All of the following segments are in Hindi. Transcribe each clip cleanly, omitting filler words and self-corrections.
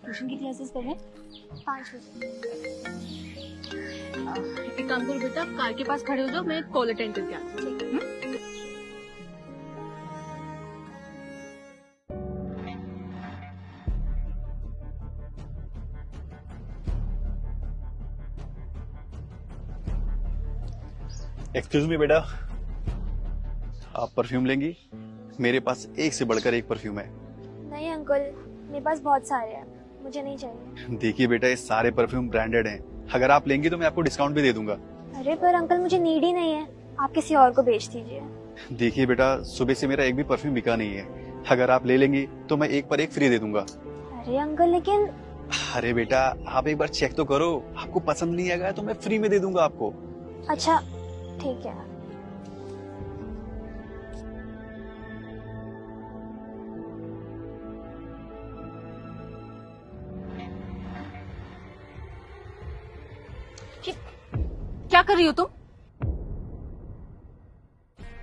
ट्यूशन की क्लासेस कब है? 5 बजे। एक काम करो बेटा, कार के पास खड़े हो जाओ, मैं कॉल अटेंड करके आती हूँ। ठीक है। एक्सक्यूज मी बेटा, आप परफ्यूम लेंगी? मेरे पास एक से बढ़कर एक परफ्यूम है। नहीं अंकल, मेरे पास बहुत सारे हैं, मुझे नहीं चाहिए। देखिए बेटा, ये सारे परफ्यूम ब्रांडेड हैं। अगर आप लेंगी तो मैं आपको डिस्काउंट भी दे दूंगा। अरे पर अंकल मुझे नीड ही नहीं है, आप किसी और को बेच दीजिए। देखिए बेटा, सुबह से मेरा एक भी परफ्यूम बिका नहीं है। अगर आप ले लेंगी तो मैं एक पर एक फ्री दे दूंगा। अरे अंकल लेकिन। अरे बेटा, आप एक बार चेक तो करो, आपको पसंद नहीं आएगा तो मैं फ्री में दे दूंगा आपको। अच्छा ठीक है। क्या कर रही हो तुम?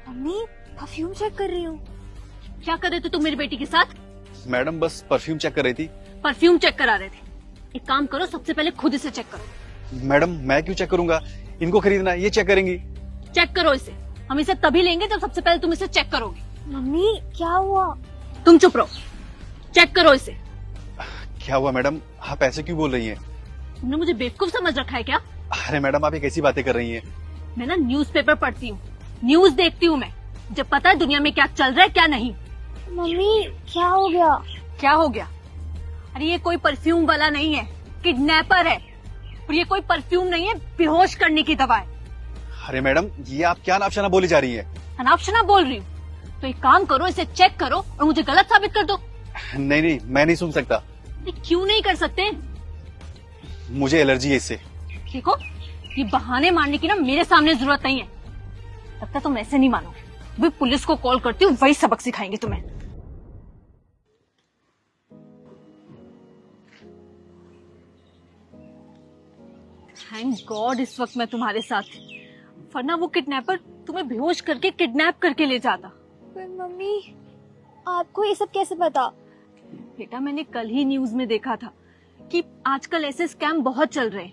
मम्मी परफ्यूम चेक कर रही हूँ। क्या कर रहे थे तुम मेरी बेटी के साथ? मैडम बस परफ्यूम चेक कर रही थी। परफ्यूम चेक करा रहे थे? एक काम करो, सबसे पहले खुद इसे चेक करो। मैडम मैं क्यों चेक करूंगा? इनको खरीदना है, ये चेक करेंगी। चेक करो इसे। हम इसे तभी लेंगे जब सबसे पहले तुम इसे चेक करोगे। मम्मी क्या हुआ? तुम चुप रहो, चेक करो इसे। क्या हुआ मैडम, आप ऐसे क्यों बोल रही हैं? तुमने मुझे बेवकूफ समझ रखा है क्या? अरे मैडम, आप ये कैसी बातें कर रही हैं? मैं ना न्यूज़पेपर पढ़ती हूँ, न्यूज देखती हूँ मैं। मुझे पता है दुनिया में क्या चल रहा है क्या नहीं। मम्मी क्या हो गया? क्या हो गया? अरे ये कोई परफ्यूम वाला नहीं है, किडनैपर है। और ये कोई परफ्यूम नहीं है, बेहोश करने की दवा है। अरे मैडम, ये आप क्या नापशाना बोली जा रही हैं? अनाप शनाप बोल रही हूँ? तो एक काम करो, इसे चेक करो और मुझे गलत साबित कर दो। नहीं नहीं, मैं नहीं सुन सकता। क्यों नहीं कर सकते? मुझे एलर्जी है इससे। देखो, ये बहाने मारने की ना मेरे सामने जरूरत नहीं है। तब तक तुम ऐसे नहीं मानोगे। अभी पुलिस को कॉल करती हूँ, वही सबक सिखाएंगे तुम्हें। थैंक गॉड इस वक्त मैं तुम्हारे साथ थी, वरना वो किडनैपर तुम्हें बेहोश करके किडनैप करके ले जाता। पर मम्मी आपको ये सब कैसे पता? बेटा मैंने कल ही न्यूज में देखा था कि आजकल ऐसे स्कैम बहुत चल रहे हैं।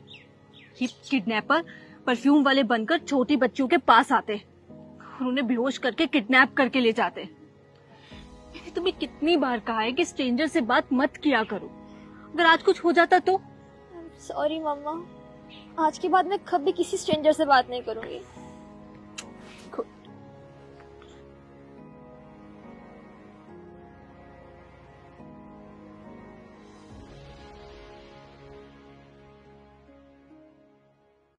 ये किडनैपर परफ्यूम वाले बनकर छोटी बच्चियों के पास आते और उन्हें बेहोश करके किडनैप करके ले जाते। मैंने तुम्हें कितनी बार कहा है कि स्ट्रेंजर से बात मत किया करो, अगर आज कुछ हो जाता तो। सॉरी मम्मा, आज के बाद मैं कभी किसी स्ट्रेंजर से बात नहीं करूंगी।